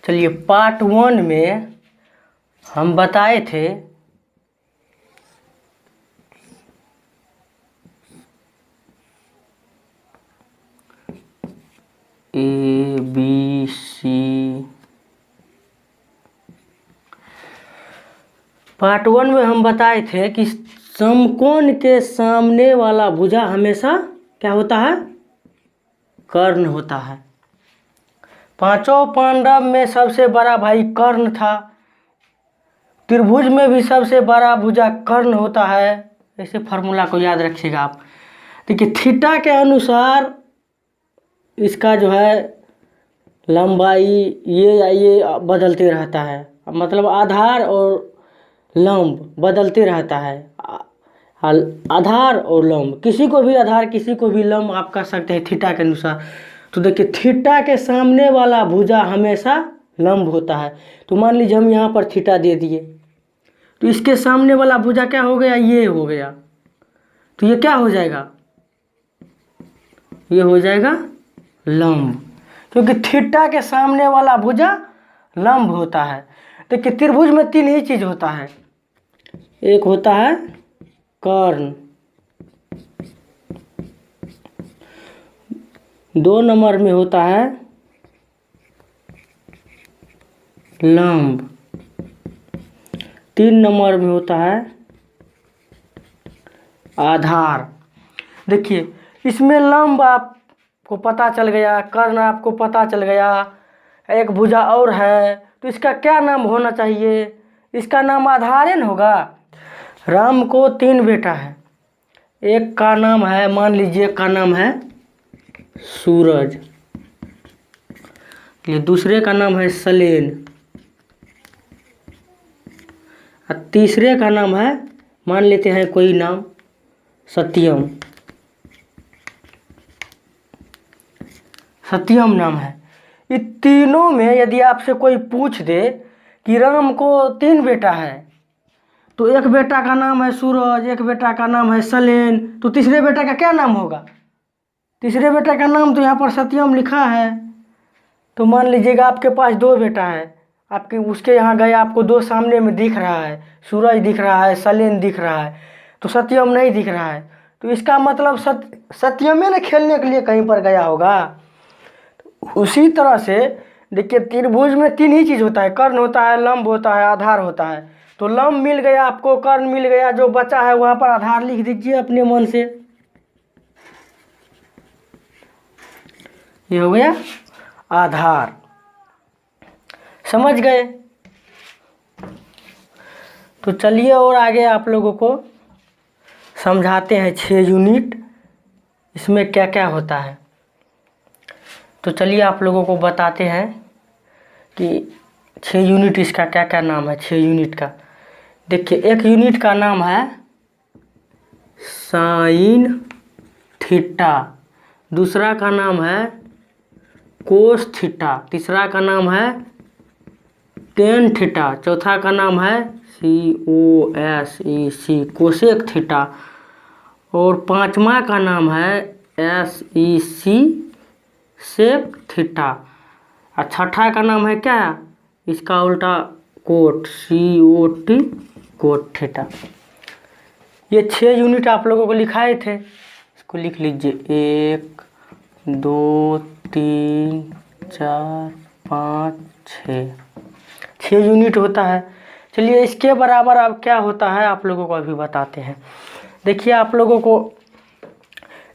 चलिए पार्ट 1 में हम बताए थे ABC। पार्ट 1 में हम बताए थे कि समकोण के सामने वाला भुजा हमेशा क्या होता है? कर्ण होता है। पांचों पांडव में सबसे बड़ा भाई कर्ण था। त्रिभुज में भी सबसे बड़ा भुजा कर्ण होता है। ऐसे फार्मूला को याद रखिएगा आप। देखिए थीटा के अनुसार इसका जो है लंबाई ये बदलते रहता है, मतलब आधार और लंब बदलते रहता है। आधार और लंब, किसी को भी आधार किसी को भी लंब आप कर सकते हैं थीटा के अनुसार। तो देखिए थीटा के सामने वाला भुजा हमेशा लंब होता है। तो मान लीजिए हम यहाँ पर थीटा दे दिए, तो इसके सामने वाला भुजा क्या हो गया? ये हो गया। तो ये क्या हो जाएगा? ये हो जाएगा लंब, क्योंकि थीटा के सामने वाला भुजा लंब होता है। देखिए त्रिभुज में 3 ही चीज होता है। एक होता है कर्ण, 2 नंबर में होता है लंब, 3 नंबर में होता है आधार। देखिए इसमें लंब आपको पता चल गया, कर्ण आपको पता चल गया, एक भुजा और है, तो इसका क्या नाम होना चाहिए? इसका नाम आधार न होगा। राम को 3 बेटा है। एक का नाम है, मान लीजिए का नाम है सूरज, ये दूसरे का नाम है सलेन, और तीसरे का नाम है, मान लेते हैं कोई नाम, सत्यम। सत्यम नाम है। ये तीनों में यदि आपसे कोई पूछ दे कि राम को 3 बेटा है, तो एक बेटा का नाम है सूरज, एक बेटा का नाम है सलेन, तो तीसरे बेटा का क्या नाम होगा? तीसरे बेटा का नाम तो यहाँ पर सत्यम लिखा है। तो मान लीजिएगा आपके पास 2 बेटा है, आपके उसके यहाँ गए, आपको 2 सामने में दिख रहा है, सूरज दिख रहा है, सलेन दिख रहा है, तो सत्यम नहीं दिख रहा है। तो इसका मतलब सत्यम ने खेलने के लिए कहीं पर गया होगा। उसी तरह से देखिए त्रिभुज में 3 ही चीज होता है, कर्ण होता है, लंब होता है, आधार होता है। तो लंब मिल गया आपको, कर्ण मिल गया, जो बचा है वहां पर आधार लिख दीजिए अपने मन से। ये हो गया आधार। समझ गए? तो चलिए और आगे आप लोगों को समझाते हैं 6 यूनिट, इसमें क्या क्या होता है। तो चलिए आप लोगों को बताते हैं कि 6 यूनिट इसका क्या क्या नाम है। 6 यूनिट का देखिए, एक यूनिट का नाम है साइन थीटा, दूसरा का नाम है कोस थीटा, तीसरा का नाम है टेन थीटा, चौथा का नाम है COSEC कोसेक थीटा, और 5वां का नाम है SEC सेक थीटा, और छठा का नाम है क्या? इसका उल्टा कोट COT कोट थीटा। ये 6 यूनिट आप लोगों को लिखाए थे, इसको लिख लीजिए। 1 2 3 4 5 6 यूनिट होता है। चलिए इसके बराबर अब क्या होता है आप लोगों को अभी बताते हैं। देखिए आप लोगों को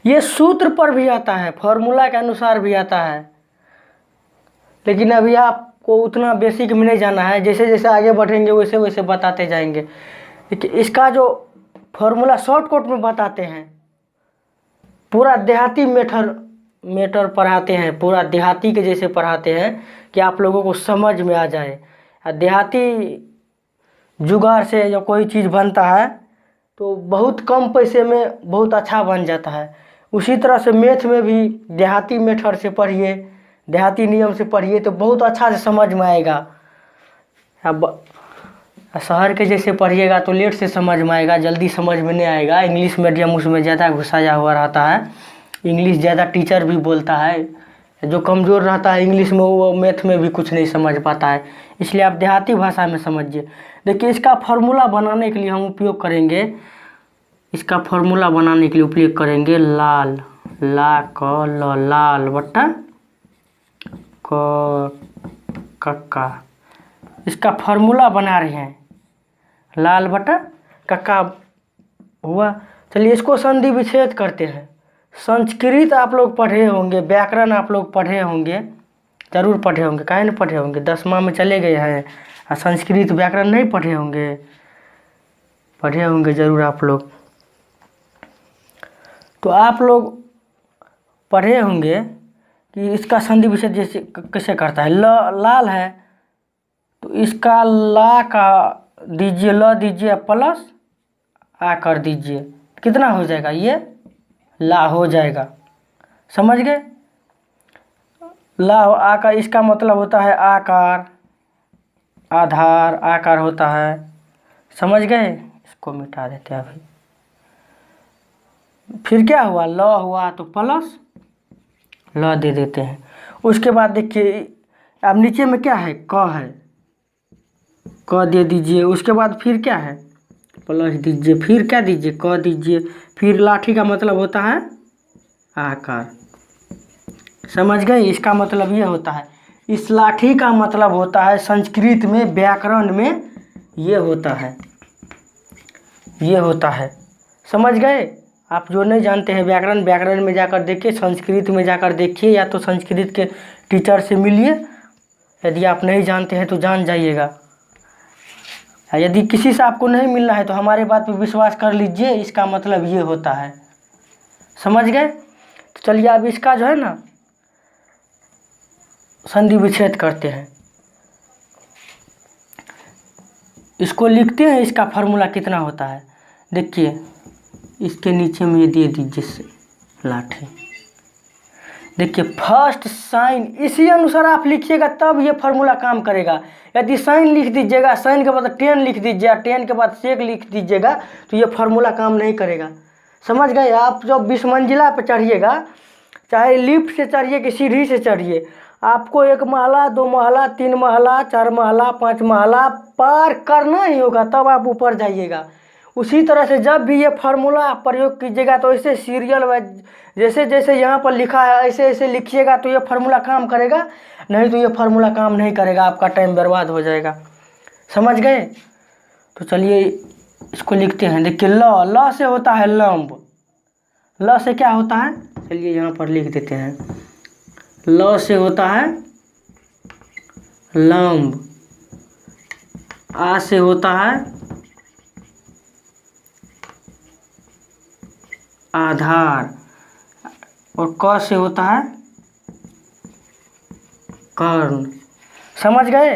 ये सूत्र पर भी आता है, फॉर्मूला के अनुसार भी आता है, लेकिन अभी आपको उतना बेसिक में नहीं जाना है। जैसे जैसे आगे बढ़ेंगे वैसे वैसे बताते जाएंगे। देखिए इसका जो फॉर्मूला शॉर्टकट में बताते हैं, पूरा देहाती मेटर पढ़ाते हैं, पूरा देहाती के जैसे पढ़ाते हैं कि आप लोगों को समझ में आ जाए। देहाती जुगाड़ से जो कोई चीज़ बनता है तो बहुत कम पैसे में बहुत अच्छा बन जाता है। उसी तरह से मैथ में भी देहाती मेथड से पढ़िए, देहाती नियम से पढ़िए तो बहुत अच्छा से समझ में आएगा। अब शहर के जैसे पढ़िएगा तो लेट से समझ में आएगा, जल्दी समझ में नहीं आएगा। इंग्लिश मीडियम उसमें ज़्यादा घुसाया हुआ रहता है, इंग्लिश ज़्यादा टीचर भी बोलता है, जो कमज़ोर रहता है इंग्लिश में वो मैथ में भी कुछ नहीं समझ पाता है, इसलिए आप देहाती भाषा में समझिए। देखिए इसका फार्मूला बनाने के लिए हम उपयोग करेंगे, इसका फार्मूला बनाने के लिए उपयोग करेंगे लाल, ला क ल, लाल बट्टा क कक्का। इसका फार्मूला बना रहे हैं, लाल बटा कक्का हुआ। चलिए इसको संधि विच्छेद करते हैं। संस्कृत आप लोग पढ़े होंगे, व्याकरण आप लोग पढ़े होंगे, जरूर पढ़े होंगे, काहे नहीं पढ़े होंगे, 10वां में चले गए हैं और संस्कृत व्याकरण नहीं पढ़े होंगे, पढ़े होंगे जरूर आप लोग। तो आप लोग पढ़े होंगे कि इसका संधि विच्छेद जैसे कैसे करता है। लाल है तो इसका ला का दीजिए, ल दीजिए प्लस आ कर दीजिए, कितना हो जाएगा, ये ला हो जाएगा, समझ गए। ला आ का इसका मतलब होता है आकार, आधार आकार होता है, समझ गए। इसको मिटा देते हैं अभी। फिर क्या हुआ, ल हुआ तो प्लस ल दे देते हैं। उसके बाद देखिए अब नीचे में क्या है, क है, क दे दीजिए। उसके बाद फिर क्या है, प्लस दीजिए, फिर क्या दीजिए, क दीजिए। फिर लाठी का मतलब होता है आकार, समझ गए। इसका मतलब ये होता है, इस लाठी का मतलब होता है संस्कृत में व्याकरण में ये होता है, ये होता है, समझ गए। आप जो नहीं जानते हैं व्याकरण, व्याकरण में जाकर देखिए, संस्कृत में जाकर देखिए, या तो संस्कृत के टीचर से मिलिए। यदि आप नहीं जानते हैं तो जान जाइएगा। यदि किसी से आपको नहीं मिलना है तो हमारे बात पे विश्वास कर लीजिए, इसका मतलब ये होता है, समझ गए। तो चलिए अब इसका जो है ना संधि विच्छेद करते हैं, इसको लिखते हैं। इसका फार्मूला कितना होता है देखिए, इसके नीचे में ये दे दीजिए लाठी। देखिए फर्स्ट साइन इसी अनुसार आप लिखिएगा तब ये फार्मूला काम करेगा। यदि साइन लिख दीजिएगा, साइन के बाद 10 लिख दीजिएगा, 10 के बाद सेक लिख दीजिएगा तो ये फार्मूला काम नहीं करेगा, समझ गए। आप जब 20 मंजिला पर चढ़िएगा, चाहे लिफ्ट से चढ़िए कि सीढ़ी से चढ़िए, आपको 1 महला 2 महला 3 महला 4 महला 5 महला पार करना ही होगा, तब आप ऊपर जाइएगा। उसी तरह से जब भी ये फार्मूला प्रयोग कीजिएगा तो ऐसे सीरियल वाइज जैसे जैसे यहाँ पर लिखा है ऐसे ऐसे लिखिएगा तो ये फार्मूला काम करेगा, नहीं तो ये फार्मूला काम नहीं करेगा, आपका टाइम बर्बाद हो जाएगा, समझ गए। तो चलिए इसको लिखते हैं। देखिए ल से होता है लंब, ल से क्या होता है, चलिए यहाँ पर लिख देते हैं। ल से होता है लंब, आ से होता है आधार, और क से होता है कर्ण, समझ गए।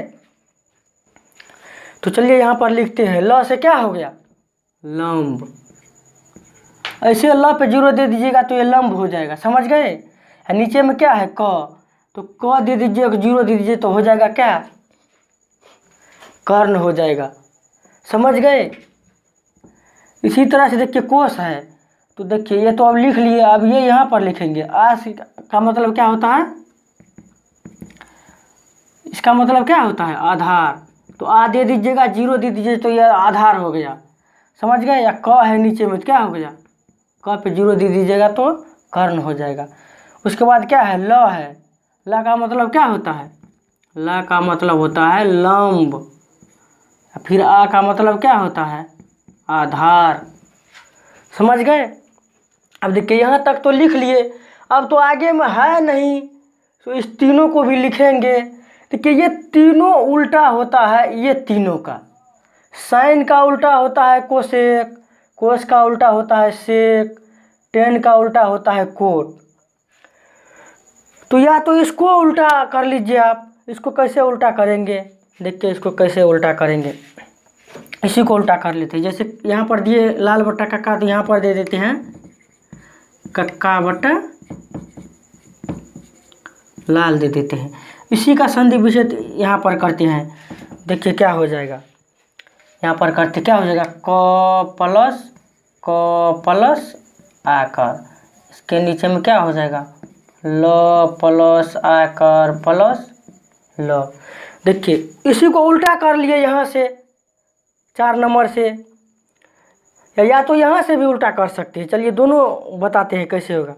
तो चलिए यहाँ पर लिखते हैं। ल से क्या हो गया, लंब। ऐसे ल पे 0 दे दीजिएगा तो ये लंब हो जाएगा, समझ गए। नीचे में क्या है क, तो क दे दीजिए, 0 दे दीजिए तो हो जाएगा क्या, कर्ण हो जाएगा, समझ गए। इसी तरह से देखिए कोस है, तो देखिए ये तो अब लिख लिए, अब ये यहाँ पर लिखेंगे। आ का मतलब क्या होता है, इसका मतलब क्या होता है आधार, तो आ दे दीजिएगा, 0 दे दीजिए तो ये आधार हो गया, समझ गए। या क है नीचे में तो क्या हो गया, क पे 0 दे दीजिएगा तो कर्ण हो जाएगा। उसके बाद क्या है, ल है, ल का मतलब क्या होता है, ल का मतलब होता है लंब। फिर आ का मतलब क्या होता है, आधार, समझ गए। अब देखिए यहाँ तक तो लिख लिए, अब तो आगे में है नहीं, तो इस तीनों को भी लिखेंगे। देखिए ये तीनों उल्टा होता है, ये तीनों का साइन का उल्टा होता है कोसेक, कोस का उल्टा होता है सेक, टेन का उल्टा होता है कोट। तो या तो इसको उल्टा कर लीजिए आप, इसको कैसे उल्टा करेंगे, देखिए इसको कैसे उल्टा करेंगे, इसी को उल्टा कर लेते हैं। जैसे यहाँ पर दिए लाल बट्टा कक्का, तो यहाँ पर दे देते हैं कक्का बट्टा लाल दे देते हैं। इसी का संधि विच्छेद यहाँ पर करते हैं। देखिए क्या हो जाएगा, यहाँ पर करते क्या हो जाएगा, क प्लस आकर, इसके नीचे में क्या हो जाएगा ल प्लस आकर प्लस ल। देखिए इसी को उल्टा कर लिए यहाँ से 4 नंबर से, या तो यहाँ से भी उल्टा कर सकते हैं। चलिए दोनों बताते हैं कैसे होगा।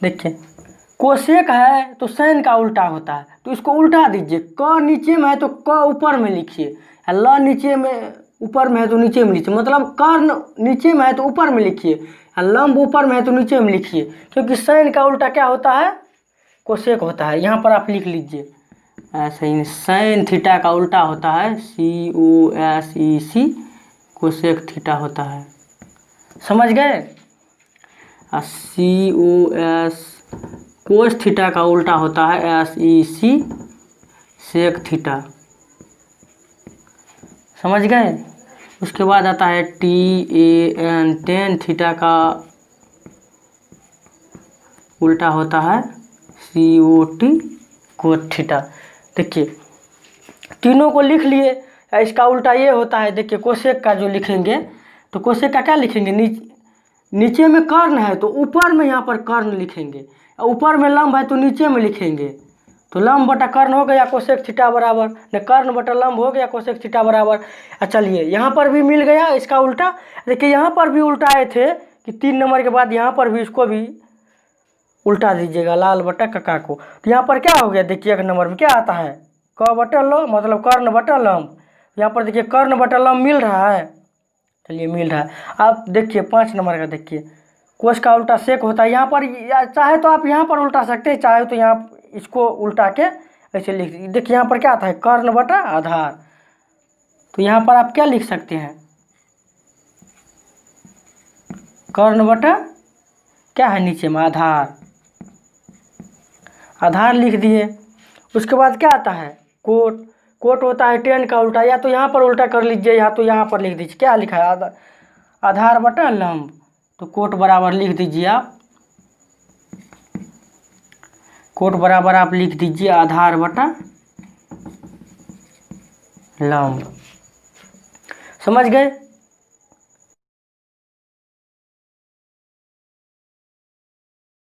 देखिए कोसेक है तो साइन का उल्टा होता है, तो इसको उल्टा दीजिए। क नीचे में है तो क ऊपर में लिखिए, ल नीचे में ऊपर में है तो नीचे में लिखिए, मतलब कर्ण नीचे में है तो ऊपर में लिखिए, लंब ऊपर में है तो नीचे में लिखिए, क्योंकि साइन का उल्टा क्या होता है? कोसेक होता है। यहाँ पर आप लिख लीजिए ऐसे ही, साइन थीटा का उल्टा होता है COSEC, कोसेक थीटा होता है। समझ गए? कोस थीटा का उल्टा होता है SEC, सेक थीटा। समझ गए? उसके बाद आता है TAN, टेन थीटा का उल्टा होता है COT, कोट थीटा। देखिए तीनों को लिख लिए। इसका उल्टा ये होता है, देखिए कोसेक का जो लिखेंगे तो कोसेक का क्या लिखेंगे? नीचे में कर्ण है तो ऊपर में यहाँ पर कर्ण लिखेंगे, ऊपर में लंब है तो नीचे में लिखेंगे। तो लंब बटा कर्ण हो गया कोसेक थीटा बराबर, न कर्ण बटा लंब हो गया कोसेक थीटा बराबर। चलिए यहाँ पर भी मिल गया इसका उल्टा। देखिए यहाँ पर भी उल्टाए थे कि 3 नंबर के बाद यहाँ पर भी इसको भी उल्टा दीजिएगा, लाल बटा कका को। तो यहाँ पर क्या हो गया? देखिए 1 नंबर में क्या आता है? क बटा ल, मतलब कर्ण बटा लंब। यहाँ पर देखिए कर्ण बटा लंब मिल रहा है। चलिए मिल रहा है। आप देखिए 5 नंबर का, देखिए कोस का उल्टा सेक होता है। यहाँ पर चाहे तो आप यहाँ पर उल्टा सकते हैं, चाहे तो यहाँ इसको उल्टा के ऐसे लिख दीजिए। देखिए यहाँ पर क्या आता है? कर्ण बटा आधार। तो यहाँ पर आप क्या लिख सकते हैं? कर्ण बटा क्या है नीचे में? आधार। आधार लिख दिए। उसके बाद क्या आता है? कोट। कोट होता है टेन का उल्टा, या तो यहाँ पर उल्टा कर लीजिए या तो यहाँ पर लिख दीजिए। क्या लिखा है? आधार बटा लंब। तो कोट बराबर लिख दीजिए आप, कोट बराबर आप लिख दीजिए आधार बटा लंब। समझ गए?